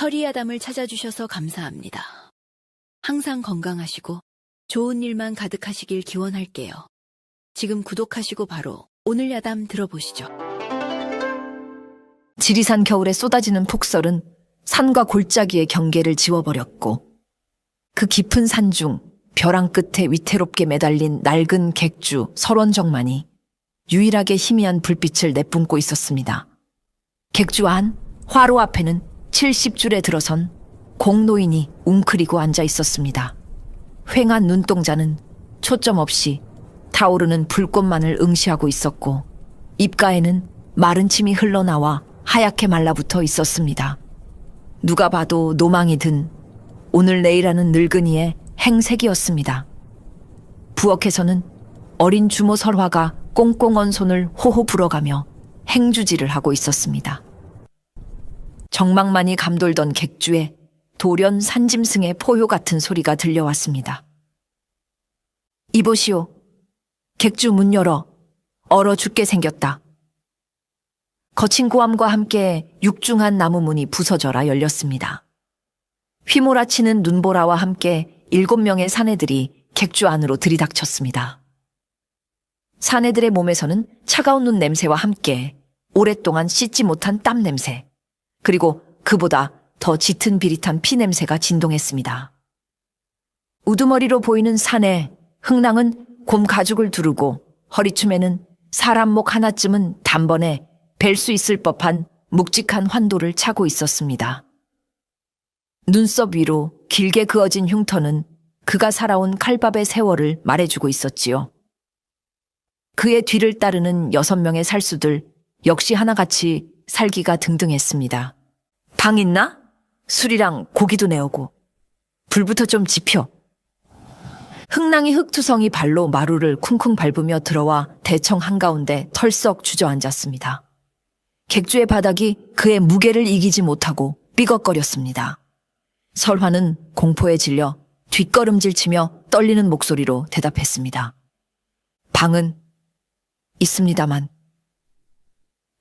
서리아담을 찾아주셔서 감사합니다. 항상 건강하시고 좋은 일만 가득하시길 기원할게요. 지금 구독하시고 바로 오늘 야담 들어보시죠. 지리산 겨울에 쏟아지는 폭설은 산과 골짜기의 경계를 지워버렸고 그 깊은 산중 벼랑 끝에 위태롭게 매달린 낡은 객주 설원정만이 유일하게 희미한 불빛을 내뿜고 있었습니다. 객주 안 화로 앞에는 70줄에 들어선 공노인이 웅크리고 앉아 있었습니다. 휑한 눈동자는 초점 없이 타오르는 불꽃만을 응시하고 있었고 입가에는 마른 침이 흘러나와 하얗게 말라붙어 있었습니다. 누가 봐도 노망이 든 오늘 내일하는 늙은이의 행색이었습니다. 부엌에서는 어린 주모 설화가 꽁꽁언 손을 호호 불어가며 행주질을 하고 있었습니다. 정막만이 감돌던 객주에 돌연 산짐승의 포효 같은 소리가 들려왔습니다. 이보시오. 객주 문 열어. 얼어 죽게 생겼다. 거친 고함과 함께 육중한 나무 문이 부서져라 열렸습니다. 휘몰아치는 눈보라와 함께 7명의 사내들이 객주 안으로 들이닥쳤습니다. 사내들의 몸에서는 차가운 눈 냄새와 함께 오랫동안 씻지 못한 땀 냄새, 그리고 그보다 더 짙은 비릿한 피 냄새가 진동했습니다. 우두머리로 보이는 산에 흥낭은 곰 가죽을 두르고 허리춤에는 사람 목 하나쯤은 단번에 벨 수 있을 법한 묵직한 환도를 차고 있었습니다. 눈썹 위로 길게 그어진 흉터는 그가 살아온 칼밥의 세월을 말해주고 있었지요. 그의 뒤를 따르는 6명의 살수들 역시 하나같이 살기가 등등했습니다. 방 있나? 술이랑 고기도 내오고. 불부터 좀 지펴. 흥낭이 흑투성이 발로 마루를 쿵쿵 밟으며 들어와 대청 한가운데 털썩 주저앉았습니다. 객주의 바닥이 그의 무게를 이기지 못하고 삐걱거렸습니다. 설화는 공포에 질려 뒷걸음질치며 떨리는 목소리로 대답했습니다. 방은 있습니다만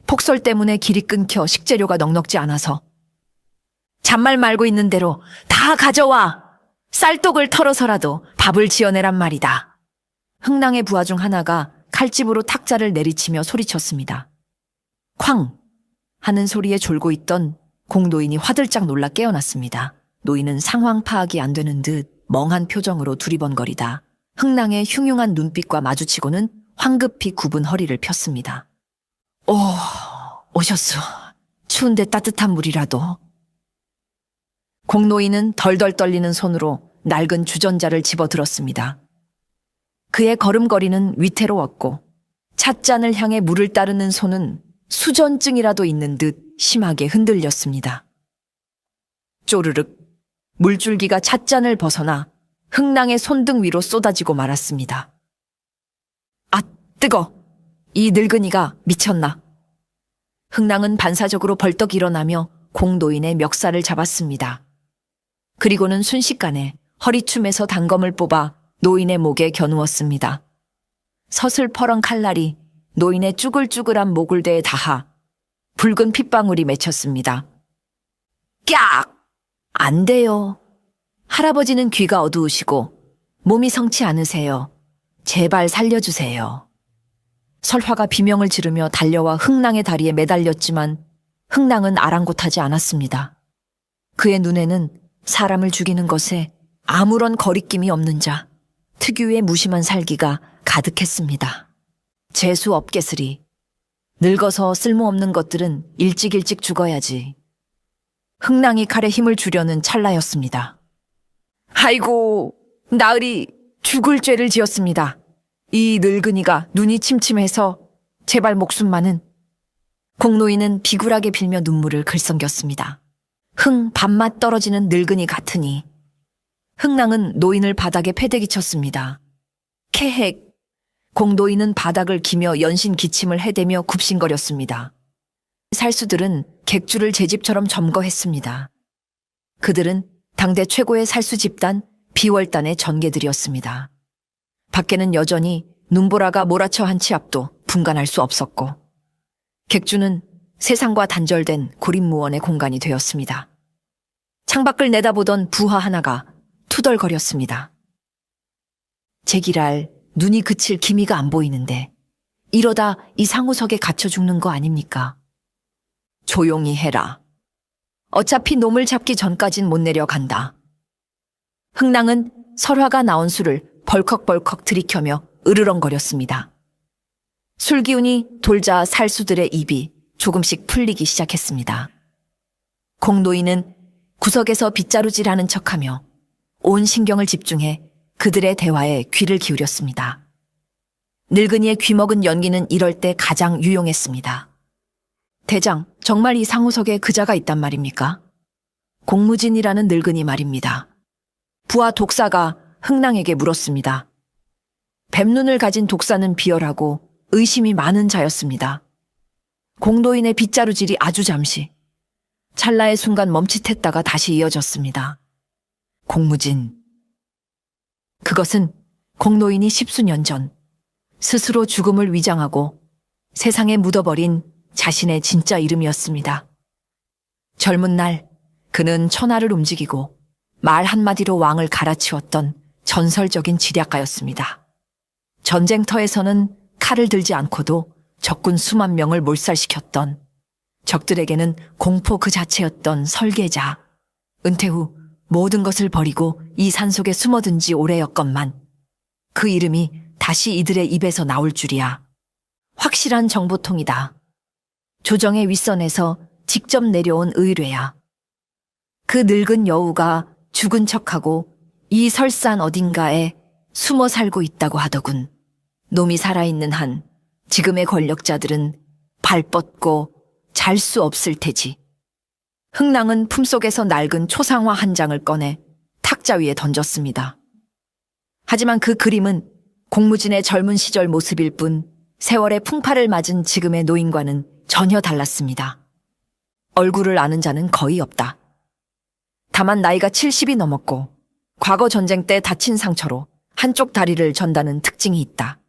폭설 때문에 길이 끊겨 식재료가 넉넉지 않아서. 잔말 말고 있는 대로 다 가져와! 쌀독을 털어서라도 밥을 지어내란 말이다. 흥낭의 부하 중 하나가 칼집으로 탁자를 내리치며 소리쳤습니다. 쾅! 하는 소리에 졸고 있던 공노인이 화들짝 놀라 깨어났습니다. 노인은 상황 파악이 안 되는 듯 멍한 표정으로 두리번거리다 흥낭의 흉흉한 눈빛과 마주치고는 황급히 굽은 허리를 폈습니다. 오셨소. 추운데 따뜻한 물이라도. 공노인은 덜덜 떨리는 손으로 낡은 주전자를 집어들었습니다. 그의 걸음걸이는 위태로웠고 찻잔을 향해 물을 따르는 손은 수전증이라도 있는 듯 심하게 흔들렸습니다. 쪼르륵 물줄기가 찻잔을 벗어나 흥낭의 손등 위로 쏟아지고 말았습니다. 아, 뜨거! 이 늙은이가 미쳤나? 흥낭은 반사적으로 벌떡 일어나며 공노인의 멱살을 잡았습니다. 그리고는 순식간에 허리춤에서 단검을 뽑아 노인의 목에 겨누었습니다. 서슬퍼런 칼날이 노인의 쭈글쭈글한 목을대에 닿아 붉은 핏방울이 맺혔습니다. 깍! 안 돼요. 할아버지는 귀가 어두우시고 몸이 성치 않으세요. 제발 살려주세요. 설화가 비명을 지르며 달려와 흥낭의 다리에 매달렸지만 흥낭은 아랑곳하지 않았습니다. 그의 눈에는 사람을 죽이는 것에 아무런 거리낌이 없는 자, 특유의 무심한 살기가 가득했습니다. 재수 없겠으리. 늙어서 쓸모없는 것들은 일찍 죽어야지. 흥낭이 칼에 힘을 주려는 찰나였습니다. 아이고, 나으리 죽을 죄를 지었습니다. 이 늙은이가 눈이 침침해서 제발 목숨만은. 공노인은 비굴하게 빌며 눈물을 글썽겼습니다. 밥맛 떨어지는 늙은이 같으니. 흥낭은 노인을 바닥에 패대기 쳤습니다. 캐핵. 공노인은 바닥을 기며 연신 기침을 해대며 굽신거렸습니다. 살수들은 객주를 제 집처럼 점거했습니다. 그들은 당대 최고의 살수 집단 비월단의 전개들이었습니다. 밖에는 여전히 눈보라가 몰아쳐 한 치 앞도 분간할 수 없었고 객주는 세상과 단절된 고립무원의 공간이 되었습니다. 창밖을 내다보던 부하 하나가 투덜거렸습니다. 제기랄, 눈이 그칠 기미가 안 보이는데 이러다 이 상호석에 갇혀 죽는 거 아닙니까? 조용히 해라. 어차피 놈을 잡기 전까진 못 내려간다. 흥랑은 설화가 나온 술을 벌컥벌컥 들이켜며 으르렁거렸습니다. 술 기운이 돌자 살수들의 입이 조금씩 풀리기 시작했습니다. 공노인은 구석에서 빗자루질하는 척하며 온 신경을 집중해 그들의 대화에 귀를 기울였습니다. 늙은이의 귀먹은 연기는 이럴 때 가장 유용했습니다. 대장, 정말 이 상호석에 그자가 있단 말입니까? 공무진이라는 늙은이 말입니다. 부하 독사가 흥랑에게 물었습니다. 뱀눈을 가진 독사는 비열하고 의심이 많은 자였습니다. 공노인의 빗자루질이 아주 잠시, 찰나의 순간 멈칫했다가 다시 이어졌습니다. 공무진. 그것은 공노인이 10수년 전 스스로 죽음을 위장하고 세상에 묻어버린 자신의 진짜 이름이었습니다. 젊은 날 그는 천하를 움직이고 말 한마디로 왕을 갈아치웠던 전설적인 지략가였습니다. 전쟁터에서는 칼을 들지 않고도 적군 수만 명을 몰살시켰던, 적들에게는 공포 그 자체였던 설계자. 은퇴 후 모든 것을 버리고 이 산속에 숨어든 지 오래였건만 그 이름이 다시 이들의 입에서 나올 줄이야. 확실한 정보통이다. 조정의 윗선에서 직접 내려온 의뢰야. 그 늙은 여우가 죽은 척하고 이 설산 어딘가에 숨어 살고 있다고 하더군. 놈이 살아있는 한 지금의 권력자들은 발 뻗고 잘 수 없을 테지. 흥랑은 품속에서 낡은 초상화 한 장을 꺼내 탁자 위에 던졌습니다. 하지만 그 그림은 공무진의 젊은 시절 모습일 뿐 세월의 풍파를 맞은 지금의 노인과는 전혀 달랐습니다. 얼굴을 아는 자는 거의 없다. 다만 나이가 70이 넘었고 과거 전쟁 때 다친 상처로 한쪽 다리를 전다는 특징이 있다.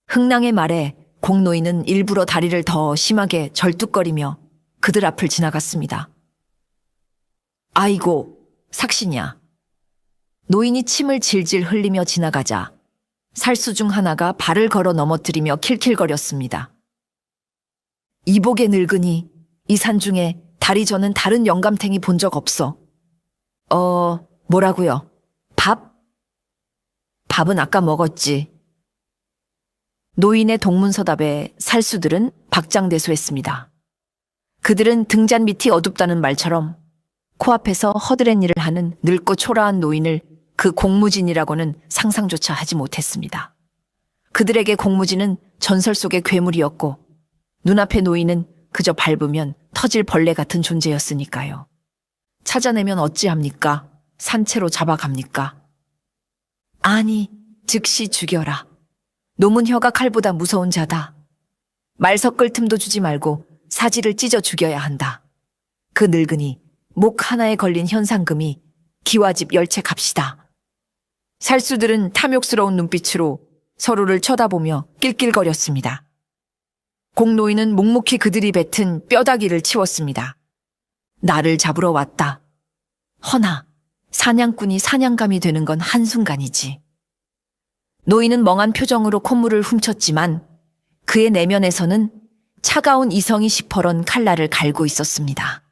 흥랑의 말에 공노인은 일부러 다리를 더 심하게 절뚝거리며 그들 앞을 지나갔습니다. 아이고, 삭신이야. 노인이 침을 질질 흘리며 지나가자 살수 중 하나가 발을 걸어 넘어뜨리며 킬킬거렸습니다. 이복의 늙은이, 이 산중에 다리 저는 다른 영감탱이 본 적 없어. 뭐라고요? 밥? 밥은 아까 먹었지. 노인의 동문서답에 살수들은 박장대소했습니다. 그들은 등잔 밑이 어둡다는 말처럼 코앞에서 허드렛 일을 하는 늙고 초라한 노인을 그 공무진이라고는 상상조차 하지 못했습니다. 그들에게 공무진은 전설 속의 괴물이었고 눈앞의 노인은 그저 밟으면 터질 벌레 같은 존재였으니까요. 찾아내면 어찌합니까? 산채로 잡아갑니까? 아니, 즉시 죽여라. 놈은 혀가 칼보다 무서운 자다. 말 섞을 틈도 주지 말고 사지를 찢어 죽여야 한다. 그 늙은이 목 하나에 걸린 현상금이 기와집 10채 값이다. 살수들은 탐욕스러운 눈빛으로 서로를 쳐다보며 낄낄거렸습니다. 공노인은 묵묵히 그들이 뱉은 뼈다귀를 치웠습니다. 나를 잡으러 왔다. 허나 사냥꾼이 사냥감이 되는 건 한순간이지. 노인은 멍한 표정으로 콧물을 훔쳤지만 그의 내면에서는 차가운 이성이 시퍼런 칼날을 갈고 있었습니다.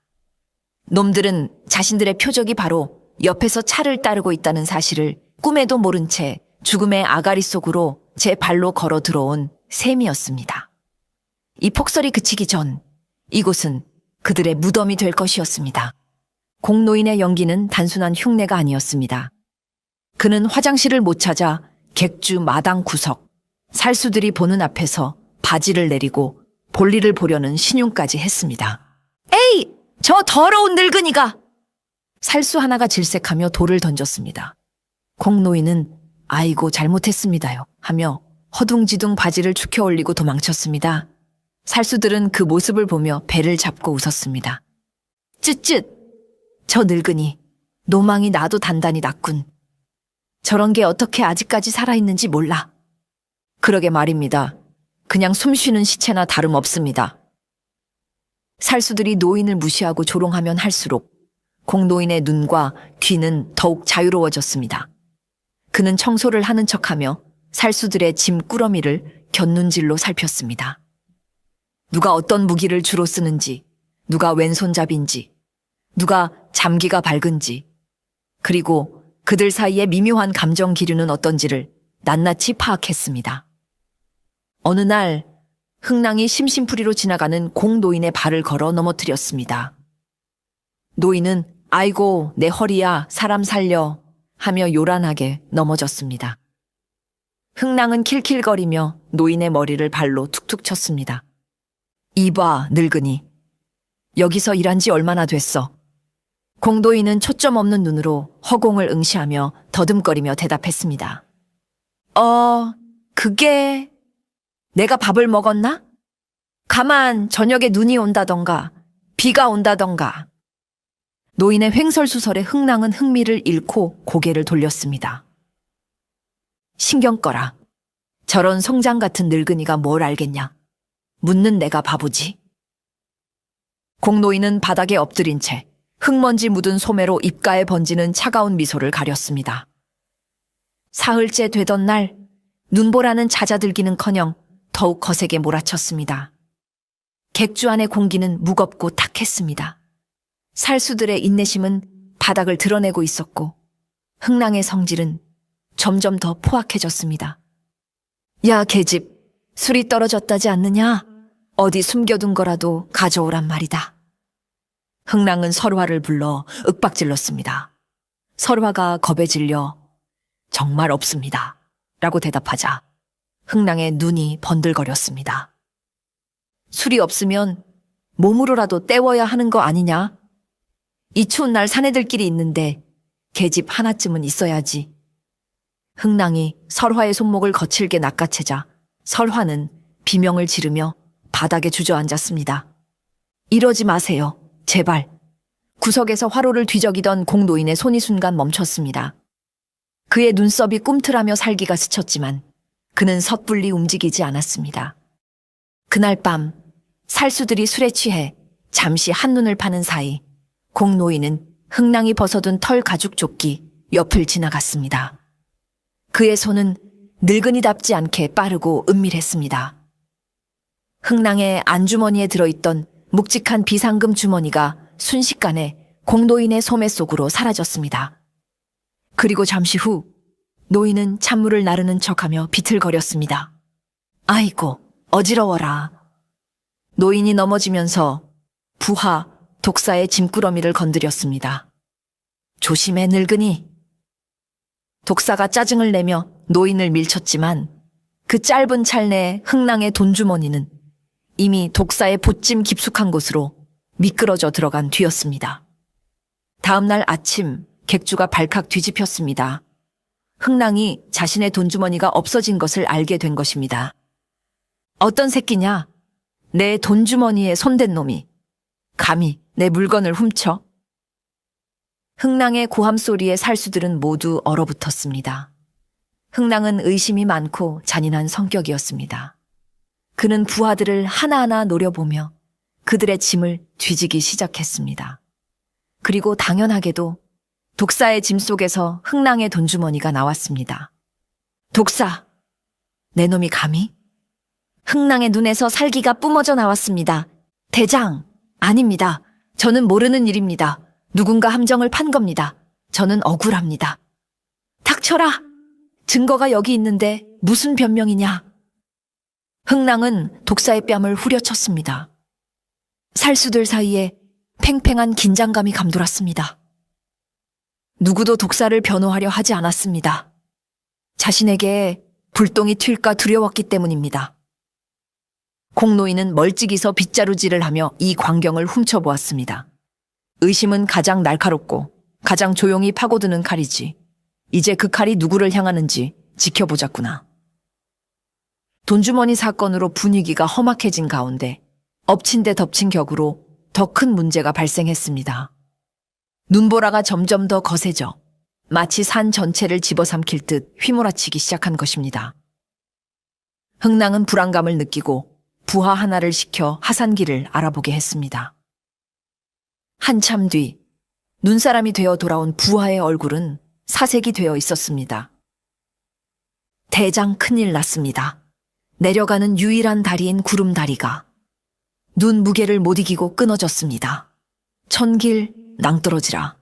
놈들은 자신들의 표적이 바로 옆에서 차를 따르고 있다는 사실을 꿈에도 모른 채 죽음의 아가리 속으로 제 발로 걸어 들어온 셈이었습니다. 이 폭설이 그치기 전 이곳은 그들의 무덤이 될 것이었습니다. 공노인의 연기는 단순한 흉내가 아니었습니다. 그는 화장실을 못 찾아 객주 마당 구석, 살수들이 보는 앞에서 바지를 내리고 볼일을 보려는 신용까지 했습니다. 에이! 저 더러운 늙은이가! 살수 하나가 질색하며 돌을 던졌습니다. 공노인은 아이고 잘못했습니다요 하며 허둥지둥 바지를 축혀 올리고 도망쳤습니다. 살수들은 그 모습을 보며 배를 잡고 웃었습니다. 쯧쯧! 저 늙은이, 노망이 나도 단단히 났군. 저런 게 어떻게 아직까지 살아있는지 몰라. 그러게 말입니다. 그냥 숨쉬는 시체나 다름없습니다. 살수들이 노인을 무시하고 조롱하면 할수록 공노인의 눈과 귀는 더욱 자유로워졌습니다. 그는 청소를 하는 척하며 살수들의 짐 꾸러미를 곁눈질로 살폈습니다. 누가 어떤 무기를 주로 쓰는지, 누가 왼손잡이인지, 누가 잠기가 밝은지, 그리고 그들 사이의 미묘한 감정 기류는 어떤지를 낱낱이 파악했습니다. 어느 날 흥랑이 심심풀이로 지나가는 공노인의 발을 걸어 넘어뜨렸습니다. 노인은 아이고 내 허리야 사람 살려 하며 요란하게 넘어졌습니다. 흥랑은 킬킬거리며 노인의 머리를 발로 툭툭 쳤습니다. 이봐 늙은이, 여기서 일한 지 얼마나 됐어? 공노인은 초점 없는 눈으로 허공을 응시하며 더듬거리며 대답했습니다. 그게... 내가 밥을 먹었나? 가만 저녁에 눈이 온다던가 비가 온다던가. 노인의 횡설수설에 흥랑은 흥미를 잃고 고개를 돌렸습니다. 신경 꺼라. 저런 송장 같은 늙은이가 뭘 알겠냐. 묻는 내가 바보지. 공노인은 바닥에 엎드린 채 흙먼지 묻은 소매로 입가에 번지는 차가운 미소를 가렸습니다. 사흘째 되던 날 눈보라는 잦아들기는커녕 더욱 거세게 몰아쳤습니다. 객주 안의 공기는 무겁고 탁했습니다. 살수들의 인내심은 바닥을 드러내고 있었고 흥랑의 성질은 점점 더 포악해졌습니다. 야 계집, 술이 떨어졌다지 않느냐? 어디 숨겨둔 거라도 가져오란 말이다. 흥랑은 설화를 불러 윽박질렀습니다. 설화가 겁에 질려 정말 없습니다 라고 대답하자 흥랑의 눈이 번들거렸습니다. 술이 없으면 몸으로라도 때워야 하는 거 아니냐? 이 추운 날 사내들끼리 있는데 계집 하나쯤은 있어야지. 흥랑이 설화의 손목을 거칠게 낚아채자 설화는 비명을 지르며 바닥에 주저앉았습니다. 이러지 마세요. 제발. 구석에서 화로를 뒤적이던 공노인의 손이 순간 멈췄습니다. 그의 눈썹이 꿈틀하며 살기가 스쳤지만 그는 섣불리 움직이지 않았습니다. 그날 밤 살수들이 술에 취해 잠시 한눈을 파는 사이 공노인은 흥랑이 벗어둔 털 가죽 조끼 옆을 지나갔습니다. 그의 손은 늙은이답지 않게 빠르고 은밀했습니다. 흥랑의 안주머니에 들어있던 묵직한 비상금 주머니가 순식간에 공노인의 소매 속으로 사라졌습니다. 그리고 잠시 후 노인은 찬물을 나르는 척하며 비틀거렸습니다. 아이고, 어지러워라. 노인이 넘어지면서 부하, 독사의 짐꾸러미를 건드렸습니다. 조심해 늙은이. 독사가 짜증을 내며 노인을 밀쳤지만 그 짧은 찰내에 흥랑의 돈주머니는 이미 독사의 보찜 깊숙한 곳으로 미끄러져 들어간 뒤였습니다. 다음 날 아침 객주가 발칵 뒤집혔습니다. 흥랑이 자신의 돈주머니가 없어진 것을 알게 된 것입니다. 어떤 새끼냐? 내 돈주머니에 손댄 놈이 감히 내 물건을 훔쳐? 흥랑의 고함 소리에 살수들은 모두 얼어붙었습니다. 흥랑은 의심이 많고 잔인한 성격이었습니다. 그는 부하들을 하나하나 노려보며 그들의 짐을 뒤지기 시작했습니다. 그리고 당연하게도 독사의 짐 속에서 흥랑의 돈주머니가 나왔습니다. 독사! 내 놈이 감히? 흥랑의 눈에서 살기가 뿜어져 나왔습니다. 대장! 아닙니다. 저는 모르는 일입니다. 누군가 함정을 판 겁니다. 저는 억울합니다. 닥쳐라! 증거가 여기 있는데 무슨 변명이냐? 흥랑은 독사의 뺨을 후려쳤습니다. 살수들 사이에 팽팽한 긴장감이 감돌았습니다. 누구도 독사를 변호하려 하지 않았습니다. 자신에게 불똥이 튈까 두려웠기 때문입니다. 공노인은 멀찍이서 빗자루질을 하며 이 광경을 훔쳐보았습니다. 의심은 가장 날카롭고 가장 조용히 파고드는 칼이지. 이제 그 칼이 누구를 향하는지 지켜보자꾸나. 돈주머니 사건으로 분위기가 험악해진 가운데 엎친 데 덮친 격으로 더 큰 문제가 발생했습니다. 눈보라가 점점 더 거세져 마치 산 전체를 집어삼킬 듯 휘몰아치기 시작한 것입니다. 흥랑은 불안감을 느끼고 부하 하나를 시켜 하산길을 알아보게 했습니다. 한참 뒤 눈사람이 되어 돌아온 부하의 얼굴은 사색이 되어 있었습니다. 대장 큰일 났습니다. 내려가는 유일한 다리인 구름다리가 눈 무게를 못 이기고 끊어졌습니다. 천길 낭떠러지라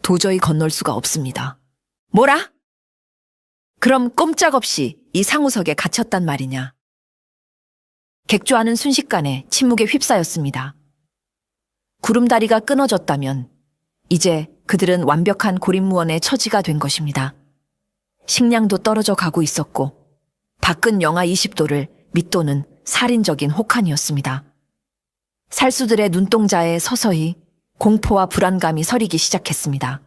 도저히 건널 수가 없습니다. 뭐라? 그럼 꼼짝없이 이 상우석에 갇혔단 말이냐? 객주하는 순식간에 침묵에 휩싸였습니다. 구름다리가 끊어졌다면 이제 그들은 완벽한 고립무원의 처지가 된 것입니다. 식량도 떨어져 가고 있었고 밖은 영하 20도를 밑도는 살인적인 혹한이었습니다. 살수들의 눈동자에 서서히 공포와 불안감이 서리기 시작했습니다.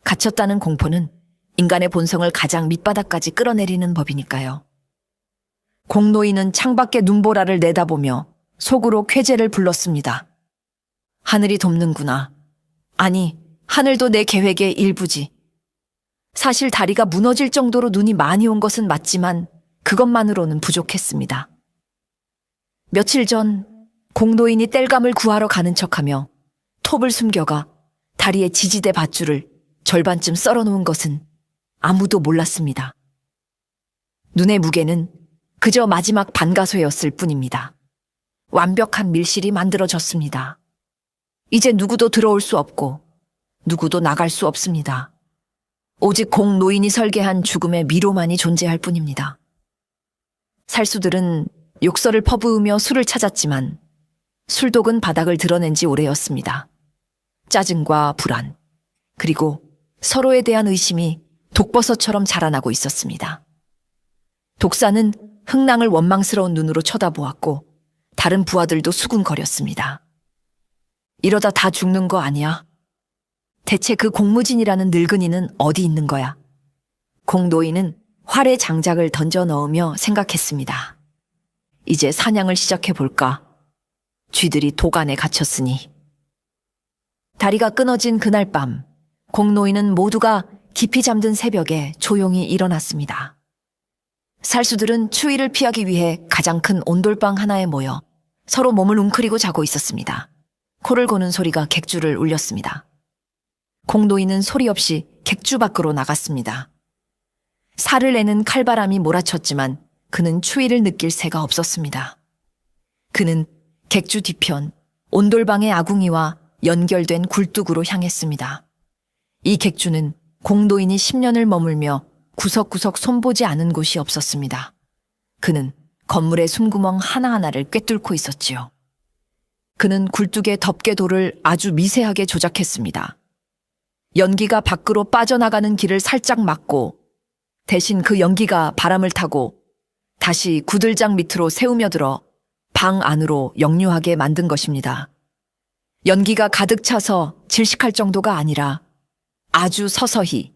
갇혔다는 공포는 인간의 본성을 가장 밑바닥까지 끌어내리는 법이니까요. 공노인은 창밖의 눈보라를 내다보며 속으로 쾌재를 불렀습니다. 하늘이 돕는구나. 아니, 하늘도 내 계획의 일부지. 사실 다리가 무너질 정도로 눈이 많이 온 것은 맞지만 그것만으로는 부족했습니다. 며칠 전 공노인이 땔감을 구하러 가는 척하며 톱을 숨겨가 다리의 지지대 밧줄을 절반쯤 썰어놓은 것은 아무도 몰랐습니다. 눈의 무게는 그저 마지막 반가소였을 뿐입니다. 완벽한 밀실이 만들어졌습니다. 이제 누구도 들어올 수 없고 누구도 나갈 수 없습니다. 오직 공노인이 설계한 죽음의 미로만이 존재할 뿐입니다. 살수들은 욕설을 퍼부으며 술을 찾았지만 술독은 바닥을 드러낸 지 오래였습니다. 짜증과 불안, 그리고 서로에 대한 의심이 독버섯처럼 자라나고 있었습니다. 독사는 흥랑을 원망스러운 눈으로 쳐다보았고 다른 부하들도 수군거렸습니다. 이러다 다 죽는 거 아니야? 대체 그 공무진이라는 늙은이는 어디 있는 거야? 공노인은 활에 장작을 던져 넣으며 생각했습니다. 이제 사냥을 시작해볼까? 쥐들이 독안에 갇혔으니. 다리가 끊어진 그날 밤, 공노인은 모두가 깊이 잠든 새벽에 조용히 일어났습니다. 살수들은 추위를 피하기 위해 가장 큰 온돌방 하나에 모여 서로 몸을 웅크리고 자고 있었습니다. 코를 고는 소리가 객주를 울렸습니다. 공노인은 소리 없이 객주 밖으로 나갔습니다. 살을 내는 칼바람이 몰아쳤지만 그는 추위를 느낄 새가 없었습니다. 그는 객주 뒤편 온돌방의 아궁이와 연결된 굴뚝으로 향했습니다. 이 객주는 공노인이 10년을 머물며 구석구석 손보지 않은 곳이 없었습니다. 그는 건물의 숨구멍 하나하나를 꿰뚫고 있었지요. 그는 굴뚝의 덮개돌을 아주 미세하게 조작했습니다. 연기가 밖으로 빠져나가는 길을 살짝 막고 대신 그 연기가 바람을 타고 다시 구들장 밑으로 새우며들어 방 안으로 역류하게 만든 것입니다. 연기가 가득 차서 질식할 정도가 아니라 아주 서서히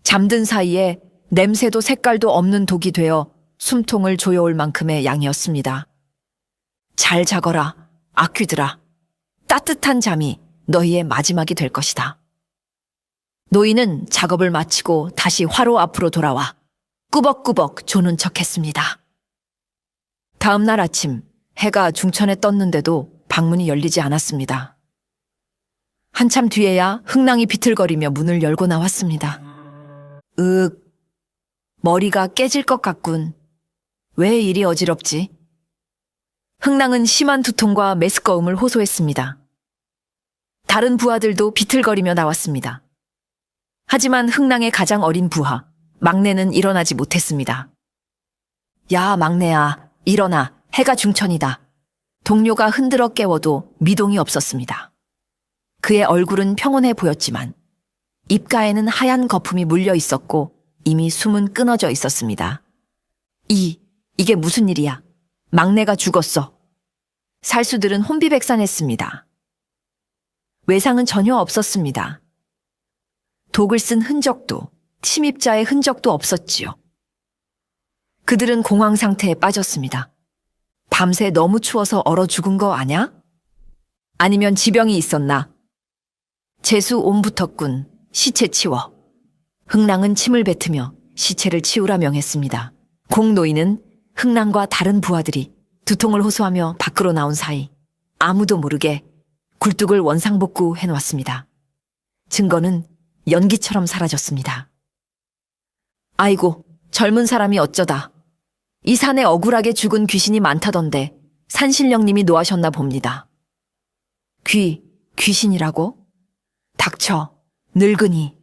잠든 사이에 냄새도 색깔도 없는 독이 되어 숨통을 조여올 만큼의 양이었습니다. 잘 자거라, 아퀴들아. 따뜻한 잠이 너희의 마지막이 될 것이다. 노인은 작업을 마치고 다시 화로 앞으로 돌아와 꾸벅꾸벅 조는 척했습니다. 다음 날 아침 해가 중천에 떴는데도 방문이 열리지 않았습니다. 한참 뒤에야 흥랑이 비틀거리며 문을 열고 나왔습니다. 머리가 깨질 것 같군. 왜 이리 어지럽지? 흥랑은 심한 두통과 메스꺼움을 호소했습니다. 다른 부하들도 비틀거리며 나왔습니다. 하지만 흥랑의 가장 어린 부하, 막내는 일어나지 못했습니다. 야, 막내야, 일어나. 해가 중천이다. 동료가 흔들어 깨워도 미동이 없었습니다. 그의 얼굴은 평온해 보였지만 입가에는 하얀 거품이 물려 있었고 이미 숨은 끊어져 있었습니다. 이게 무슨 일이야? 막내가 죽었어. 살수들은 혼비백산했습니다. 외상은 전혀 없었습니다. 독을 쓴 흔적도, 침입자의 흔적도 없었지요. 그들은 공황 상태에 빠졌습니다. 밤새 너무 추워서 얼어 죽은 거 아냐? 아니면 지병이 있었나? 재수 옴붙었군. 시체 치워. 흥랑은 침을 뱉으며 시체를 치우라 명했습니다. 공노인은 흥랑과 다른 부하들이 두통을 호소하며 밖으로 나온 사이 아무도 모르게 굴뚝을 원상복구 해놓았습니다. 증거는 연기처럼 사라졌습니다. 아이고, 젊은 사람이 어쩌다. 이 산에 억울하게 죽은 귀신이 많다던데 산신령님이 노하셨나 봅니다. 귀신이라고? 닥쳐, 늙은이.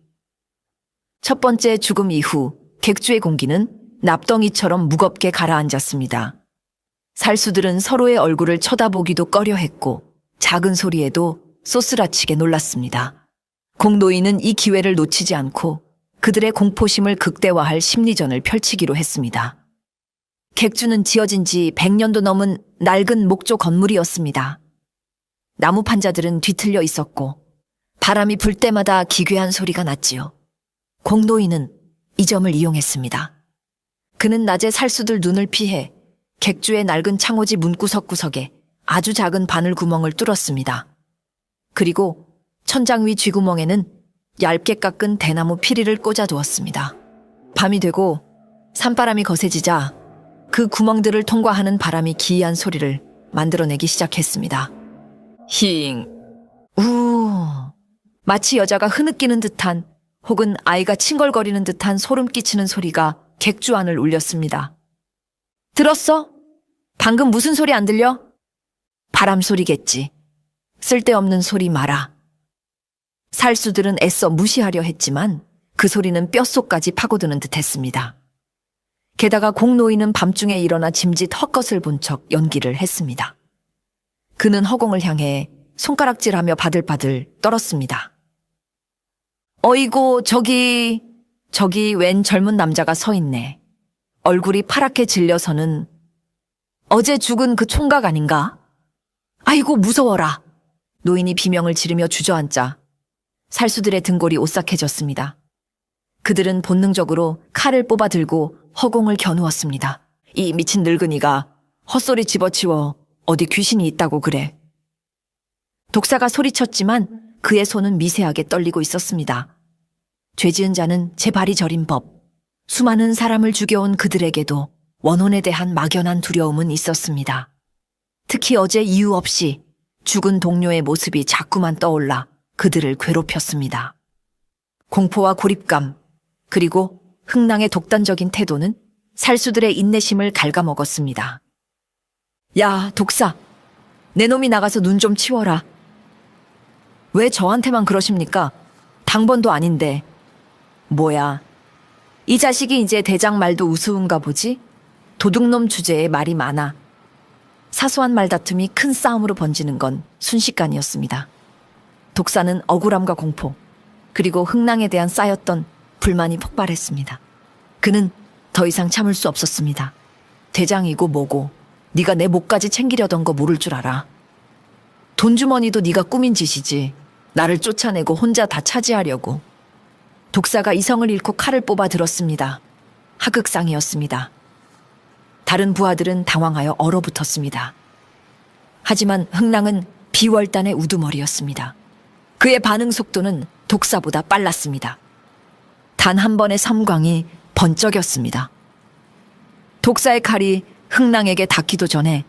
첫 번째 죽음 이후 객주의 공기는 납덩이처럼 무겁게 가라앉았습니다. 살수들은 서로의 얼굴을 쳐다보기도 꺼려했고 작은 소리에도 쏘스라치게 놀랐습니다. 공노인은 이 기회를 놓치지 않고 그들의 공포심을 극대화할 심리전을 펼치기로 했습니다. 객주는 지어진 지 100년도 넘은 낡은 목조 건물이었습니다. 나무 판자들은 뒤틀려 있었고 바람이 불 때마다 기괴한 소리가 났지요. 공노인은 이 점을 이용했습니다. 그는 낮에 살수들 눈을 피해 객주의 낡은 창호지 문구석구석에 아주 작은 바늘 구멍을 뚫었습니다. 그리고 천장 위 쥐구멍에는 얇게 깎은 대나무 피리를 꽂아두었습니다. 밤이 되고 산바람이 거세지자 그 구멍들을 통과하는 바람이 기이한 소리를 만들어내기 시작했습니다. 힝, 우, 마치 여자가 흐느끼는 듯한 혹은 아이가 칭걸거리는 듯한 소름 끼치는 소리가 객주 안을 울렸습니다. 들었어? 방금 무슨 소리 안 들려? 바람 소리겠지. 쓸데없는 소리 마라. 살수들은 애써 무시하려 했지만 그 소리는 뼛속까지 파고드는 듯했습니다. 게다가 공노인은 밤중에 일어나 짐짓 헛것을 본 척 연기를 했습니다. 그는 허공을 향해 손가락질하며 바들바들 떨었습니다. 어이고, 저기 웬 젊은 남자가 서 있네. 얼굴이 파랗게 질려서는 어제 죽은 그 총각 아닌가? 아이고, 무서워라. 노인이 비명을 지르며 주저앉자 살수들의 등골이 오싹해졌습니다. 그들은 본능적으로 칼을 뽑아 들고 허공을 겨누었습니다. 이 미친 늙은이가 헛소리 집어치워 어디 귀신이 있다고 그래. 독사가 소리쳤지만 그의 손은 미세하게 떨리고 있었습니다. 죄지은 자는 제 발이 저린 법. 수많은 사람을 죽여온 그들에게도 원혼에 대한 막연한 두려움은 있었습니다. 특히 어제 이유 없이 죽은 동료의 모습이 자꾸만 떠올라 그들을 괴롭혔습니다. 공포와 고립감, 그리고 흥랑의 독단적인 태도는 살수들의 인내심을 갉아먹었습니다. 야, 독사, 내 놈이 나가서 눈 좀 치워라. 왜 저한테만 그러십니까? 당번도 아닌데. 뭐야, 이 자식이 이제 대장 말도 우스운가 보지? 도둑놈 주제에 말이 많아. 사소한 말다툼이 큰 싸움으로 번지는 건 순식간이었습니다. 독사는 억울함과 공포, 그리고 흥랑에 대한 쌓였던 불만이 폭발했습니다. 그는 더 이상 참을 수 없었습니다. 대장이고 뭐고 네가 내 목까지 챙기려던 거 모를 줄 알아. 돈주머니도 네가 꾸민 짓이지. 나를 쫓아내고 혼자 다 차지하려고. 독사가 이성을 잃고 칼을 뽑아 들었습니다. 하극상이었습니다. 다른 부하들은 당황하여 얼어붙었습니다. 하지만 흥랑은 비월단의 우두머리였습니다. 그의 반응 속도는 독사보다 빨랐습니다. 단 한 번의 섬광이 번쩍였습니다. 독사의 칼이 흥랑에게 닿기도 전에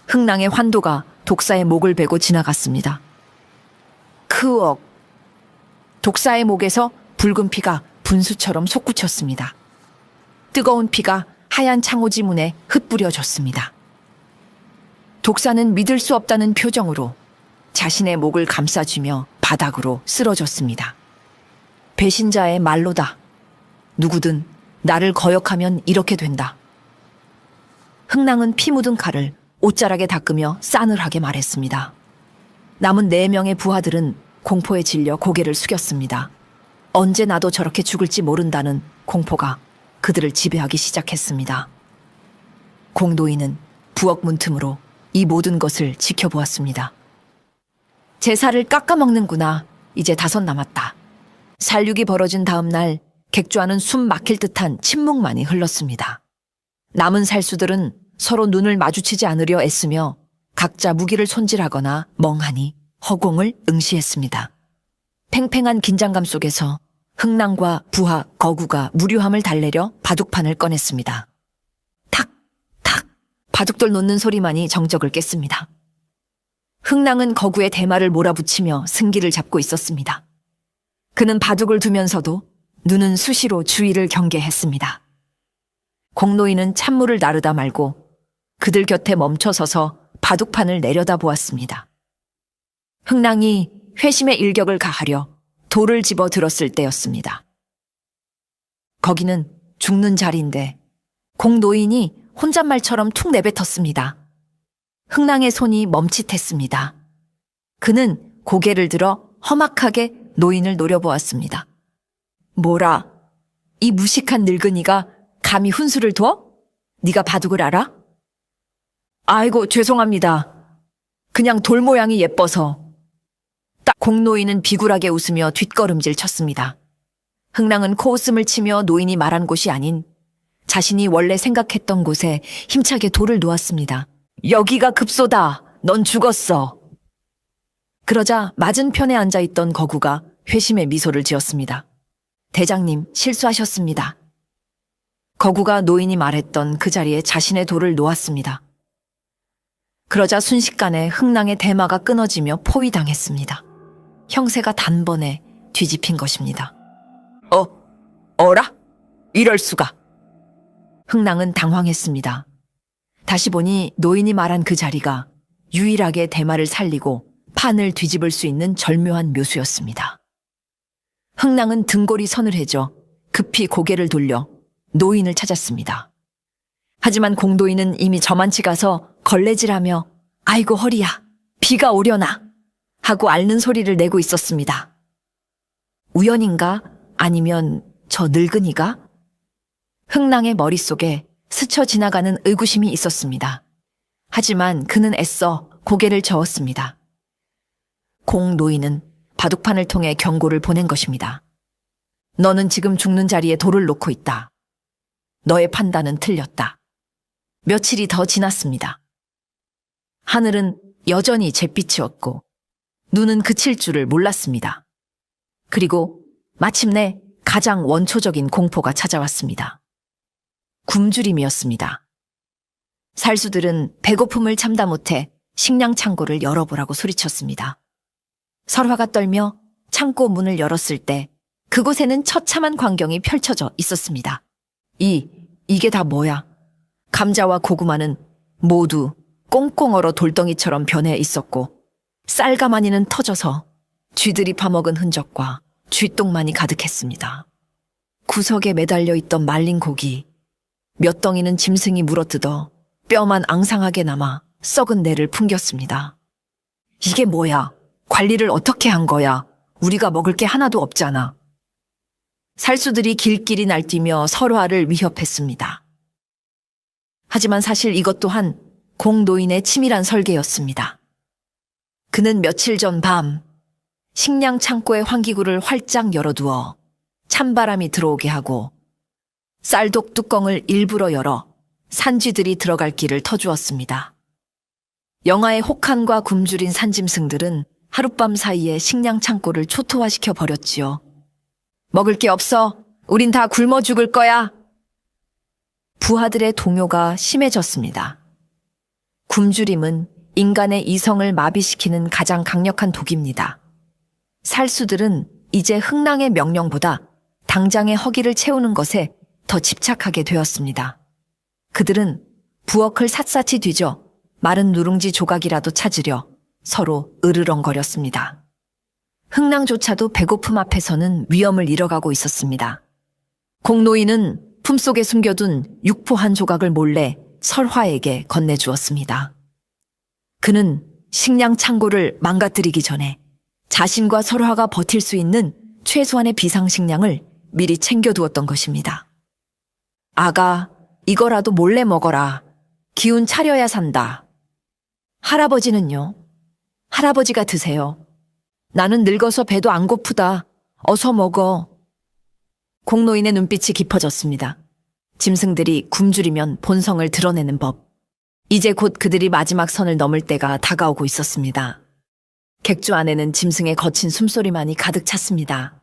흥랑의 환도가 독사의 목을 베고 지나갔습니다. 크억. 독사의 목에서 붉은 피가 분수처럼 솟구쳤습니다. 뜨거운 피가 하얀 창호지 문에 흩뿌려졌습니다. 독사는 믿을 수 없다는 표정으로 자신의 목을 감싸쥐며 바닥으로 쓰러졌습니다. 배신자의 말로다. 누구든 나를 거역하면 이렇게 된다. 흥랑은 피 묻은 칼을 옷자락에 닦으며 싸늘하게 말했습니다. 남은 4명의 부하들은 공포에 질려 고개를 숙였습니다. 언제 나도 저렇게 죽을지 모른다는 공포가 그들을 지배하기 시작했습니다. 공노인은 부엌 문틈으로 이 모든 것을 지켜보았습니다. 제사를 깎아먹는구나. 이제 5 남았다. 살육이 벌어진 다음 날 객주와는 숨 막힐 듯한 침묵만이 흘렀습니다. 남은 살수들은 서로 눈을 마주치지 않으려 애쓰며 각자 무기를 손질하거나 멍하니 허공을 응시했습니다. 팽팽한 긴장감 속에서 흥랑과 부하, 거구가 무료함을 달래려 바둑판을 꺼냈습니다. 탁, 탁, 바둑돌 놓는 소리만이 정적을 깼습니다. 흥랑은 거구의 대마를 몰아붙이며 승기를 잡고 있었습니다. 그는 바둑을 두면서도 눈은 수시로 주위를 경계했습니다. 공노인은 찬물을 나르다 말고 그들 곁에 멈춰서서 바둑판을 내려다보았습니다. 흥랑이 회심의 일격을 가하려 돌을 집어 들었을 때였습니다. 거기는 죽는 자리인데 공노인이 혼잣말처럼 툭 내뱉었습니다. 흥랑의 손이 멈칫했습니다. 그는 고개를 들어 험악하게 노인을 노려보았습니다. 뭐라? 이 무식한 늙은이가 감히 훈수를 둬? 네가 바둑을 알아? 아이고 죄송합니다. 그냥 돌 모양이 예뻐서. 딱 공노인은 비굴하게 웃으며 뒷걸음질 쳤습니다. 흥랑은 코웃음을 치며 노인이 말한 곳이 아닌 자신이 원래 생각했던 곳에 힘차게 돌을 놓았습니다. 여기가 급소다. 넌 죽었어. 그러자 맞은편에 앉아있던 거구가 회심의 미소를 지었습니다. 대장님, 실수하셨습니다. 거구가 노인이 말했던 그 자리에 자신의 돌을 놓았습니다. 그러자 순식간에 흥랑의 대마가 끊어지며 포위당했습니다. 형세가 단번에 뒤집힌 것입니다. 어라? 이럴 수가. 흥랑은 당황했습니다. 다시 보니 노인이 말한 그 자리가 유일하게 대마를 살리고 판을 뒤집을 수 있는 절묘한 묘수였습니다. 흥랑은 등골이 서늘해져 급히 고개를 돌려 노인을 찾았습니다. 하지만 공노인은 이미 저만치 가서 걸레질하며 아이고 허리야, 비가 오려나 하고 앓는 소리를 내고 있었습니다. 우연인가? 아니면 저 늙은이가? 흥랑의 머릿속에 스쳐 지나가는 의구심이 있었습니다. 하지만 그는 애써 고개를 저었습니다. 공노인은 바둑판을 통해 경고를 보낸 것입니다. 너는 지금 죽는 자리에 돌을 놓고 있다. 너의 판단은 틀렸다. 며칠이 더 지났습니다. 하늘은 여전히 잿빛이었고 눈은 그칠 줄을 몰랐습니다. 그리고 마침내 가장 원초적인 공포가 찾아왔습니다. 굶주림이었습니다. 살수들은 배고픔을 참다 못해 식량 창고를 열어보라고 소리쳤습니다. 설화가 떨며 창고 문을 열었을 때 그곳에는 처참한 광경이 펼쳐져 있었습니다. 이게 다 뭐야? 감자와 고구마는 모두 꽁꽁 얼어 돌덩이처럼 변해 있었고 쌀가마니는 터져서 쥐들이 파먹은 흔적과 쥐똥만이 가득했습니다. 구석에 매달려 있던 말린 고기, 몇 덩이는 짐승이 물어뜯어 뼈만 앙상하게 남아 썩은 내를 풍겼습니다. 이게 뭐야? 관리를 어떻게 한 거야? 우리가 먹을 게 하나도 없잖아. 살수들이 길길이 날뛰며 설화를 위협했습니다. 하지만 사실 이것 또한 공노인의 치밀한 설계였습니다. 그는 며칠 전 밤 식량 창고의 환기구를 활짝 열어두어 찬바람이 들어오게 하고 쌀독 뚜껑을 일부러 열어 산쥐들이 들어갈 길을 터주었습니다. 영하의 혹한과 굶주린 산짐승들은 하룻밤 사이에 식량 창고를 초토화시켜 버렸지요. 먹을 게 없어. 우린 다 굶어 죽을 거야. 부하들의 동요가 심해졌습니다. 굶주림은 인간의 이성을 마비시키는 가장 강력한 독입니다. 살수들은 이제 흥랑의 명령보다 당장의 허기를 채우는 것에 더 집착하게 되었습니다. 그들은 부엌을 샅샅이 뒤져 마른 누룽지 조각이라도 찾으려 서로 으르렁거렸습니다. 흥랑조차도 배고픔 앞에서는 위엄을 잃어가고 있었습니다. 공노인은 품속에 숨겨둔 육포 한 조각을 몰래 설화에게 건네주었습니다. 그는 식량 창고를 망가뜨리기 전에 자신과 설화가 버틸 수 있는 최소한의 비상식량을 미리 챙겨두었던 것입니다. 아가, 이거라도 몰래 먹어라. 기운 차려야 산다. 할아버지는요? 할아버지가 드세요. 나는 늙어서 배도 안 고프다. 어서 먹어. 공노인의 눈빛이 깊어졌습니다. 짐승들이 굶주리면 본성을 드러내는 법. 이제 곧 그들이 마지막 선을 넘을 때가 다가오고 있었습니다. 객주 안에는 짐승의 거친 숨소리만이 가득 찼습니다.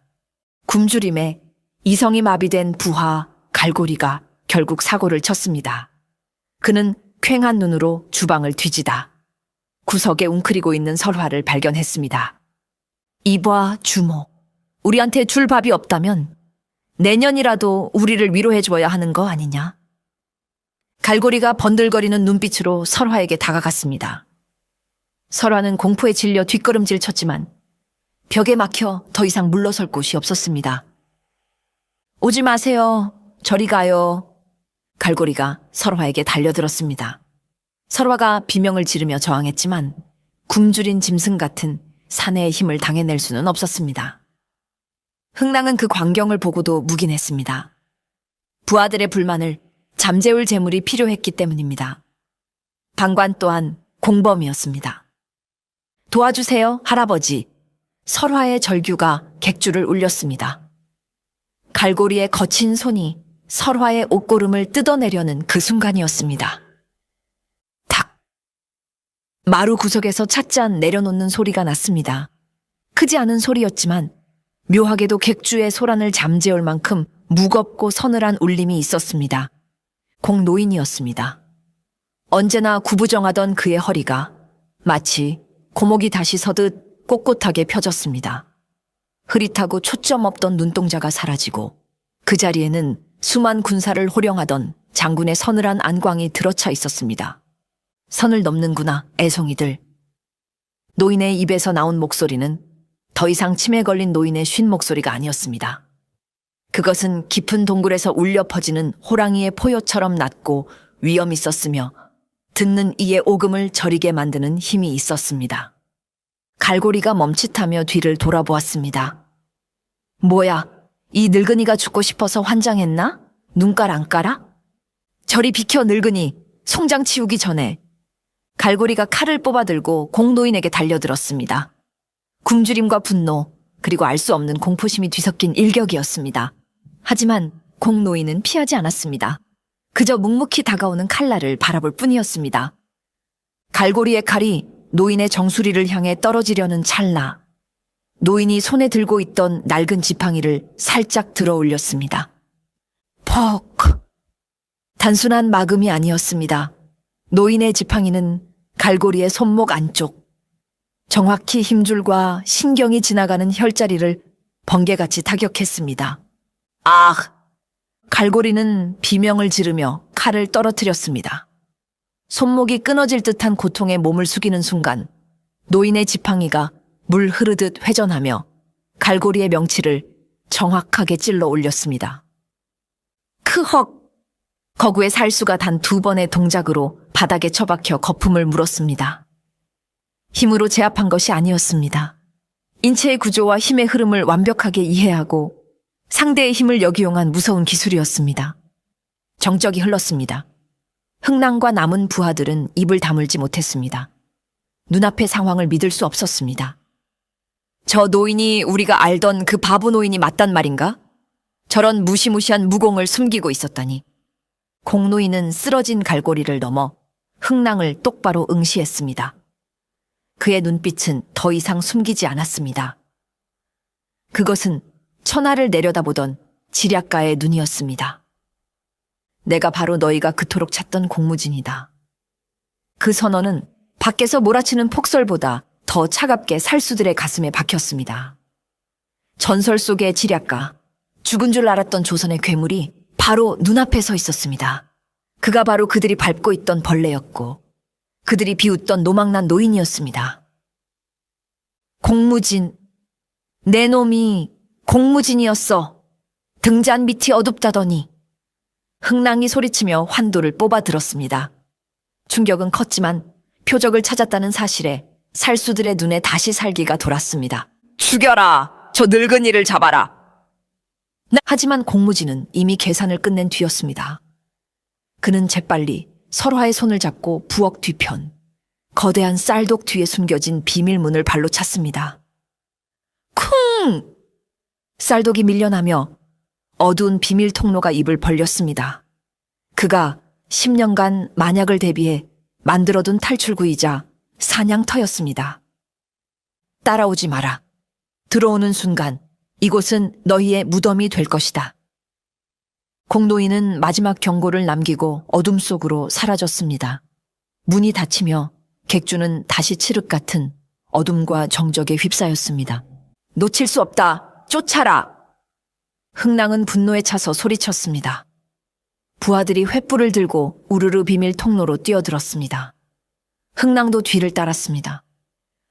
굶주림에 이성이 마비된 부하 갈고리가 결국 사고를 쳤습니다. 그는 퀭한 눈으로 주방을 뒤지다 구석에 웅크리고 있는 설화를 발견했습니다. 이봐 주모, 우리한테 줄 밥이 없다면 내년이라도 우리를 위로해줘야 하는 거 아니냐? 갈고리가 번들거리는 눈빛으로 설화에게 다가갔습니다. 설화는 공포에 질려 뒷걸음질 쳤지만 벽에 막혀 더 이상 물러설 곳이 없었습니다. 오지 마세요. 저리 가요. 갈고리가 설화에게 달려들었습니다. 설화가 비명을 지르며 저항했지만 굶주린 짐승 같은 사내의 힘을 당해낼 수는 없었습니다. 흥랑은 그 광경을 보고도 묵인했습니다. 부하들의 불만을 잠재울 재물이 필요했기 때문입니다. 방관 또한 공범이었습니다. 도와주세요, 할아버지. 설화의 절규가 객주를 울렸습니다. 갈고리의 거친 손이 설화의 옷고름을 뜯어내려는 그 순간이었습니다. 탁! 마루 구석에서 찻잔 내려놓는 소리가 났습니다. 크지 않은 소리였지만 묘하게도 객주의 소란을 잠재울 만큼 무겁고 서늘한 울림이 있었습니다. 공노인이었습니다. 언제나 구부정하던 그의 허리가 마치 고목이 다시 서듯 꼿꼿하게 펴졌습니다. 흐릿하고 초점 없던 눈동자가 사라지고 그 자리에는 수만 군사를 호령하던 장군의 서늘한 안광이 들어차 있었습니다. 선을 넘는구나, 애송이들. 노인의 입에서 나온 목소리는 더 이상 침에 걸린 노인의 쉰 목소리가 아니었습니다. 그것은 깊은 동굴에서 울려 퍼지는 호랑이의 포효처럼 낮고 위엄 있었으며 듣는 이의 오금을 저리게 만드는 힘이 있었습니다. 갈고리가 멈칫하며 뒤를 돌아보았습니다. 뭐야, 이 늙은이가 죽고 싶어서 환장했나? 눈깔 안 깔아? 저리 비켜, 늙은이. 송장 치우기 전에. 갈고리가 칼을 뽑아들고 공노인에게 달려들었습니다. 굶주림과 분노, 그리고 알 수 없는 공포심이 뒤섞인 일격이었습니다. 하지만 공노인은 피하지 않았습니다. 그저 묵묵히 다가오는 칼날을 바라볼 뿐이었습니다. 갈고리의 칼이 노인의 정수리를 향해 떨어지려는 찰나, 노인이 손에 들고 있던 낡은 지팡이를 살짝 들어 올렸습니다. 퍽! 단순한 막음이 아니었습니다. 노인의 지팡이는 갈고리의 손목 안쪽, 정확히 힘줄과 신경이 지나가는 혈자리를 번개같이 타격했습니다. 아! 갈고리는 비명을 지르며 칼을 떨어뜨렸습니다. 손목이 끊어질 듯한 고통에 몸을 숙이는 순간 노인의 지팡이가 물 흐르듯 회전하며 갈고리의 명치를 정확하게 찔러 올렸습니다. 크헉! 거구의 살수가 단 2번의 동작으로 바닥에 처박혀 거품을 물었습니다. 힘으로 제압한 것이 아니었습니다. 인체의 구조와 힘의 흐름을 완벽하게 이해하고 상대의 힘을 역이용한 무서운 기술이었습니다. 정적이 흘렀습니다. 흥랑과 남은 부하들은 입을 다물지 못했습니다. 눈앞의 상황을 믿을 수 없었습니다. 저 노인이 우리가 알던 그 바보 노인이 맞단 말인가? 저런 무시무시한 무공을 숨기고 있었다니. 공노인은 쓰러진 갈고리를 넘어 흥랑을 똑바로 응시했습니다. 그의 눈빛은 더 이상 숨기지 않았습니다. 그것은 천하를 내려다보던 지략가의 눈이었습니다. 내가 바로 너희가 그토록 찾던 공무진이다. 그 선언은 밖에서 몰아치는 폭설보다 더 차갑게 살수들의 가슴에 박혔습니다. 전설 속의 지략가, 죽은 줄 알았던 조선의 괴물이 바로 눈앞에 서 있었습니다. 그가 바로 그들이 밟고 있던 벌레였고 그들이 비웃던 노망난 노인이었습니다. 공무진, 내 놈이 공무진이었어. 등잔 밑이 어둡다더니. 흥랑이 소리치며 환도를 뽑아들었습니다. 충격은 컸지만 표적을 찾았다는 사실에 살수들의 눈에 다시 살기가 돌았습니다. 죽여라! 저 늙은이를 잡아라! 하지만 공무진은 이미 계산을 끝낸 뒤였습니다. 그는 재빨리 설화의 손을 잡고 부엌 뒤편, 거대한 쌀독 뒤에 숨겨진 비밀문을 발로 찼습니다. 쿵! 쌀독이 밀려나며 어두운 비밀 통로가 입을 벌렸습니다. 그가 10년간 만약을 대비해 만들어둔 탈출구이자 사냥터였습니다. 따라오지 마라. 들어오는 순간 이곳은 너희의 무덤이 될 것이다. 공노인은 마지막 경고를 남기고 어둠 속으로 사라졌습니다. 문이 닫히며 객주는 다시 칠흑 같은 어둠과 정적에 휩싸였습니다. 놓칠 수 없다. 쫓아라! 흥랑은 분노에 차서 소리쳤습니다. 부하들이 횃불을 들고 우르르 비밀 통로로 뛰어들었습니다. 흥랑도 뒤를 따랐습니다.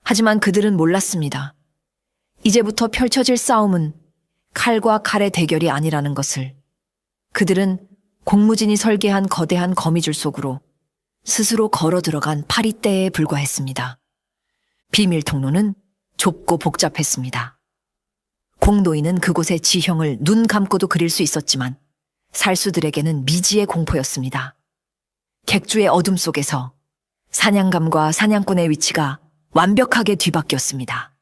하지만 그들은 몰랐습니다. 이제부터 펼쳐질 싸움은 칼과 칼의 대결이 아니라는 것을. 그들은 공무진이 설계한 거대한 거미줄 속으로 스스로 걸어 들어간 파리떼에 불과했습니다. 비밀 통로는 좁고 복잡했습니다. 공노인은 그곳의 지형을 눈 감고도 그릴 수 있었지만 살수들에게는 미지의 공포였습니다. 객주의 어둠 속에서 사냥감과 사냥꾼의 위치가 완벽하게 뒤바뀌었습니다.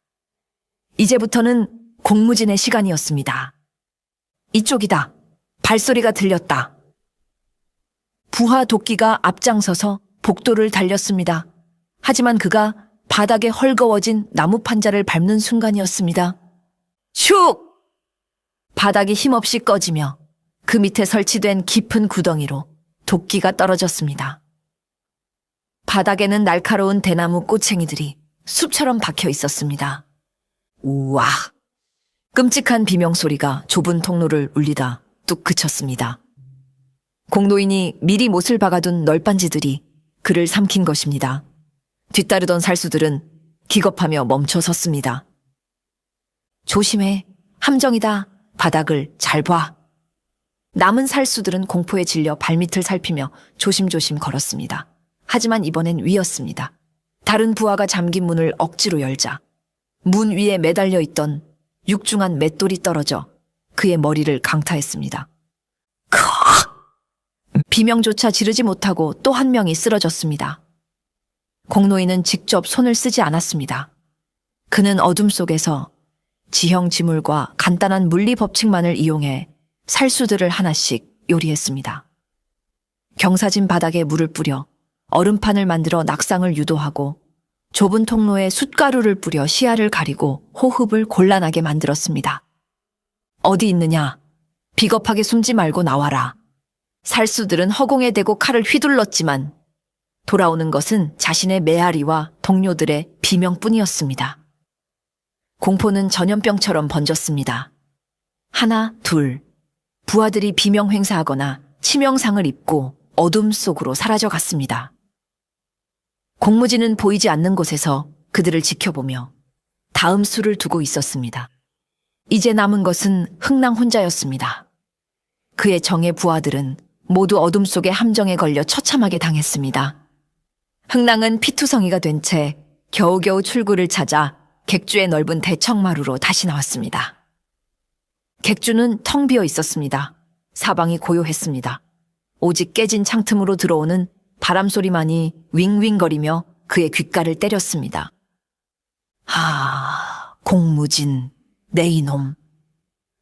이제부터는 공무진의 시간이었습니다. 이쪽이다. 발소리가 들렸다. 부하 도끼가 앞장서서 복도를 달렸습니다. 하지만 그가 바닥에 헐거워진 나무 판자를 밟는 순간이었습니다. 슉! 바닥이 힘없이 꺼지며 그 밑에 설치된 깊은 구덩이로 도끼가 떨어졌습니다. 바닥에는 날카로운 대나무 꼬챙이들이 숲처럼 박혀 있었습니다. 우와! 끔찍한 비명소리가 좁은 통로를 울리다 뚝 그쳤습니다. 공노인이 미리 못을 박아둔 널빤지들이 그를 삼킨 것입니다. 뒤따르던 살수들은 기겁하며 멈춰 섰습니다. 조심해. 함정이다. 바닥을 잘 봐. 남은 살수들은 공포에 질려 발밑을 살피며 조심조심 걸었습니다. 하지만 이번엔 위였습니다. 다른 부하가 잠긴 문을 억지로 열자 문 위에 매달려 있던 육중한 맷돌이 떨어져 그의 머리를 강타했습니다. 비명조차 지르지 못하고 또 한 명이 쓰러졌습니다. 공노인은 직접 손을 쓰지 않았습니다. 그는 어둠 속에서 지형 지물과 간단한 물리 법칙만을 이용해 살수들을 하나씩 요리했습니다. 경사진 바닥에 물을 뿌려 얼음판을 만들어 낙상을 유도하고 좁은 통로에 숯가루를 뿌려 시야를 가리고 호흡을 곤란하게 만들었습니다. 어디 있느냐? 비겁하게 숨지 말고 나와라. 살수들은 허공에 대고 칼을 휘둘렀지만 돌아오는 것은 자신의 메아리와 동료들의 비명뿐이었습니다. 공포는 전염병처럼 번졌습니다. 하나, 둘, 부하들이 비명 행사하거나 치명상을 입고 어둠 속으로 사라져갔습니다. 공무진은 보이지 않는 곳에서 그들을 지켜보며 다음 수를 두고 있었습니다. 이제 남은 것은 흥랑 혼자였습니다. 그의 정예 부하들은 모두 어둠 속의 함정에 걸려 처참하게 당했습니다. 흥랑은 피투성이가 된 채 겨우겨우 출구를 찾아 객주의 넓은 대청마루로 다시 나왔습니다. 객주는 텅 비어 있었습니다. 사방이 고요했습니다. 오직 깨진 창틈으로 들어오는 바람 소리만이 윙윙거리며 그의 귓가를 때렸습니다. 공무진, 내 이놈.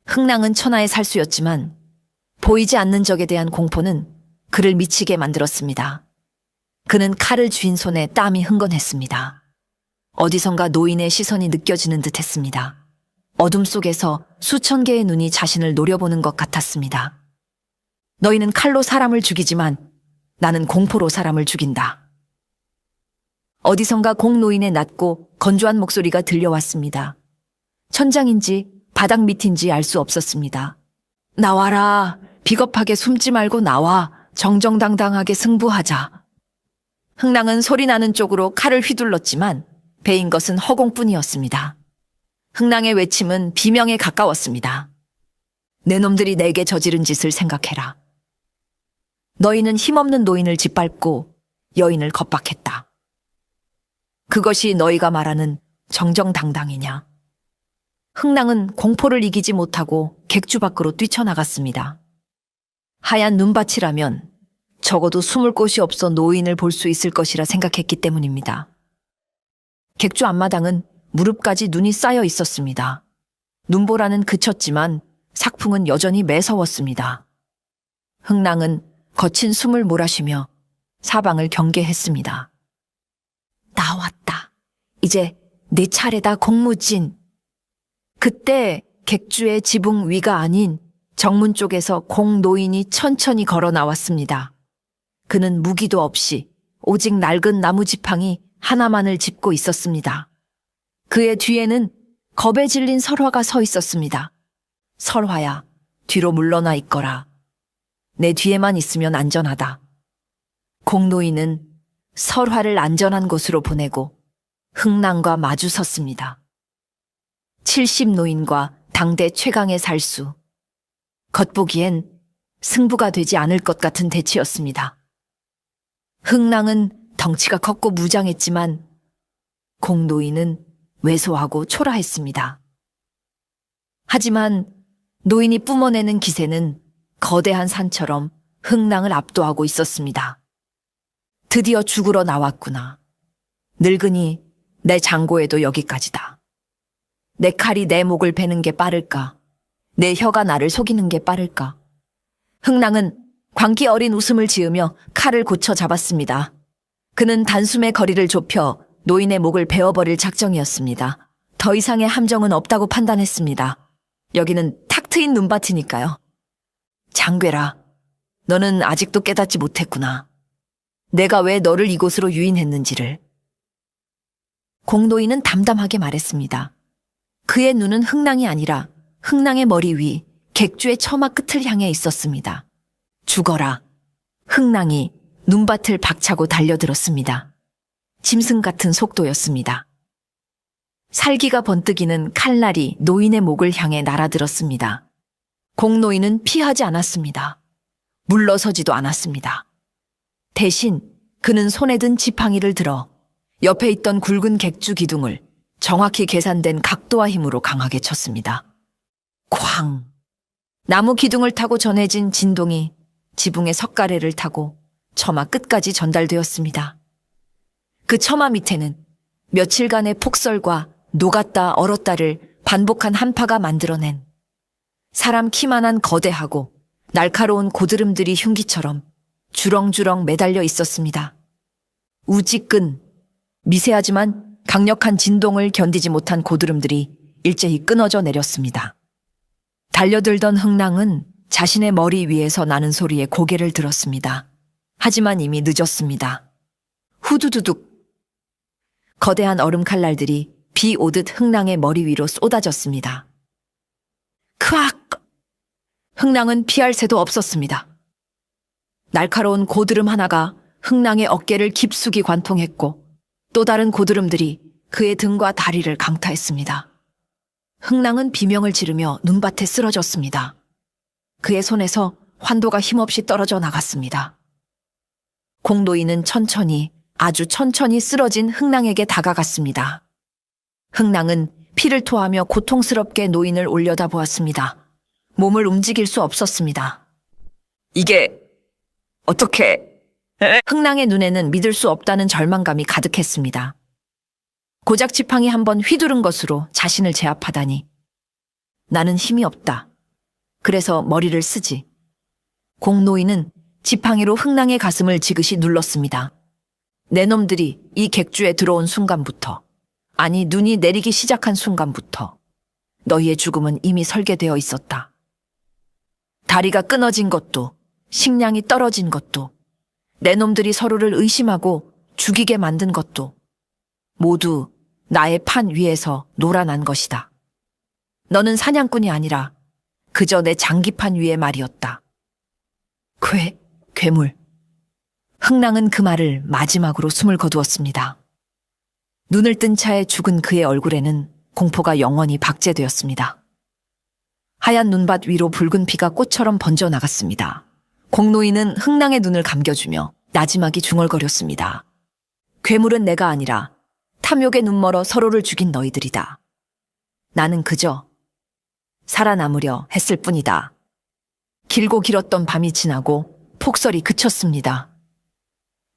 흥랑은 천하의 살수였지만 보이지 않는 적에 대한 공포는 그를 미치게 만들었습니다. 그는 칼을 쥔 손에 땀이 흥건했습니다. 어디선가 노인의 시선이 느껴지는 듯 했습니다. 어둠 속에서 수천 개의 눈이 자신을 노려보는 것 같았습니다. 너희는 칼로 사람을 죽이지만 나는 공포로 사람을 죽인다. 어디선가 공노인의 낮고 건조한 목소리가 들려왔습니다. 천장인지 바닥 밑인지 알 수 없었습니다. 나와라. 비겁하게 숨지 말고 나와. 정정당당하게 승부하자. 흥랑은 소리나는 쪽으로 칼을 휘둘렀지만 베인 것은 허공뿐이었습니다. 흥랑의 외침은 비명에 가까웠습니다. 내 놈들이 내게 저지른 짓을 생각해라. 너희는 힘없는 노인을 짓밟고 여인을 겁박했다. 그것이 너희가 말하는 정정당당이냐? 흥랑은 공포를 이기지 못하고 객주 밖으로 뛰쳐나갔습니다. 하얀 눈밭이라면 적어도 숨을 곳이 없어 노인을 볼 수 있을 것이라 생각했기 때문입니다. 객주 앞마당은 무릎까지 눈이 쌓여 있었습니다. 눈보라는 그쳤지만 삭풍은 여전히 매서웠습니다. 흥랑은 거친 숨을 몰아쉬며 사방을 경계했습니다. 나왔다. 이제 내 차례다, 공무진. 그때 객주의 지붕 위가 아닌 정문 쪽에서 공노인이 천천히 걸어 나왔습니다. 그는 무기도 없이 오직 낡은 나무 지팡이 하나만을 짚고 있었습니다. 그의 뒤에는 겁에 질린 설화가 서 있었습니다. 설화야, 뒤로 물러나 있거라. 내 뒤에만 있으면 안전하다. 공노인은 설화를 안전한 곳으로 보내고 흥랑과 마주 섰습니다. 70노인과 당대 최강의 살수. 겉보기엔 승부가 되지 않을 것 같은 대치였습니다. 흥랑은 덩치가 컸고 무장했지만 공노인은 왜소하고 초라했습니다. 하지만 노인이 뿜어내는 기세는 거대한 산처럼 흥랑을 압도하고 있었습니다. 드디어 죽으러 나왔구나. 늙으니 내 장고에도 여기까지다. 내 칼이 내 목을 베는 게 빠를까? 내 혀가 나를 속이는 게 빠를까? 흥랑은 광기 어린 웃음을 지으며 칼을 고쳐 잡았습니다. 그는 단숨에 거리를 좁혀 노인의 목을 베어버릴 작정이었습니다. 더 이상의 함정은 없다고 판단했습니다. 여기는 탁 트인 눈밭이니까요. 장괴라, 너는 아직도 깨닫지 못했구나. 내가 왜 너를 이곳으로 유인했는지를. 공노인은 담담하게 말했습니다. 그의 눈은 흥랑이 아니라 흥랑의 머리 위 객주의 처마 끝을 향해 있었습니다. 죽어라. 흥랑이 눈밭을 박차고 달려들었습니다. 짐승 같은 속도였습니다. 살기가 번뜩이는 칼날이 노인의 목을 향해 날아들었습니다. 공노인은 피하지 않았습니다. 물러서지도 않았습니다. 대신 그는 손에 든 지팡이를 들어 옆에 있던 굵은 객주 기둥을 정확히 계산된 각도와 힘으로 강하게 쳤습니다. 쾅! 나무 기둥을 타고 전해진 진동이 지붕의 석가래를 타고 처마 끝까지 전달되었습니다. 그 처마 밑에는 며칠간의 폭설과 녹았다 얼었다를 반복한 한파가 만들어낸 사람 키만한 거대하고 날카로운 고드름들이 흉기처럼 주렁주렁 매달려 있었습니다. 우지끈, 미세하지만 강력한 진동을 견디지 못한 고드름들이 일제히 끊어져 내렸습니다. 달려들던 흥랑은 자신의 머리 위에서 나는 소리에 고개를 들었습니다. 하지만 이미 늦었습니다. 후두두둑. 거대한 얼음 칼날들이 비 오듯 흥랑의 머리 위로 쏟아졌습니다. 크악! 흥랑은 피할 새도 없었습니다. 날카로운 고드름 하나가 흥랑의 어깨를 깊숙이 관통했고 또 다른 고드름들이 그의 등과 다리를 강타했습니다. 흥랑은 비명을 지르며 눈밭에 쓰러졌습니다. 그의 손에서 환도가 힘없이 떨어져 나갔습니다. 공노인은 천천히, 아주 천천히 쓰러진 흥랑에게 다가갔습니다. 흥랑은 피를 토하며 고통스럽게 노인을 올려다보았습니다. 몸을 움직일 수 없었습니다. 이게 어떻게... 흥랑의 눈에는 믿을 수 없다는 절망감이 가득했습니다. 고작 지팡이 한번 휘두른 것으로 자신을 제압하다니. 나는 힘이 없다. 그래서 머리를 쓰지. 공노인은 지팡이로 흥랑의 가슴을 지그시 눌렀습니다. 내 놈들이 이 객주에 들어온 순간부터, 아니 눈이 내리기 시작한 순간부터 너희의 죽음은 이미 설계되어 있었다. 다리가 끊어진 것도, 식량이 떨어진 것도, 내 놈들이 서로를 의심하고 죽이게 만든 것도 모두 나의 판 위에서 놀아난 것이다. 너는 사냥꾼이 아니라 그저 내 장기판 위의 말이었다. 괴물. 흥랑은 그 말을 마지막으로 숨을 거두었습니다. 눈을 뜬 차에 죽은 그의 얼굴에는 공포가 영원히 박제되었습니다. 하얀 눈밭 위로 붉은 피가 꽃처럼 번져나갔습니다. 공노인은 흥랑의 눈을 감겨주며 나지막이 중얼거렸습니다. 괴물은 내가 아니라 탐욕에 눈멀어 서로를 죽인 너희들이다. 나는 그저 살아남으려 했을 뿐이다. 길고 길었던 밤이 지나고 폭설이 그쳤습니다.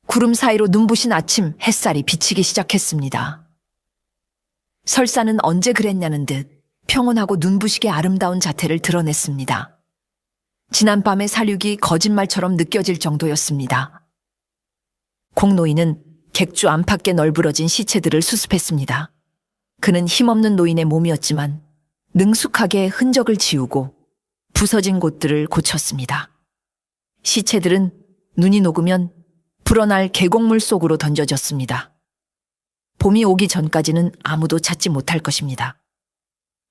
구름 사이로 눈부신 아침 햇살이 비치기 시작했습니다. 설사는 언제 그랬냐는 듯 평온하고 눈부시게 아름다운 자태를 드러냈습니다. 지난밤의 사륙이 거짓말처럼 느껴질 정도였습니다. 공노인은 객주 안팎에 널브러진 시체들을 수습했습니다. 그는 힘없는 노인의 몸이었지만 능숙하게 흔적을 지우고 부서진 곳들을 고쳤습니다. 시체들은 눈이 녹으면 불어날 계곡물 속으로 던져졌습니다. 봄이 오기 전까지는 아무도 찾지 못할 것입니다.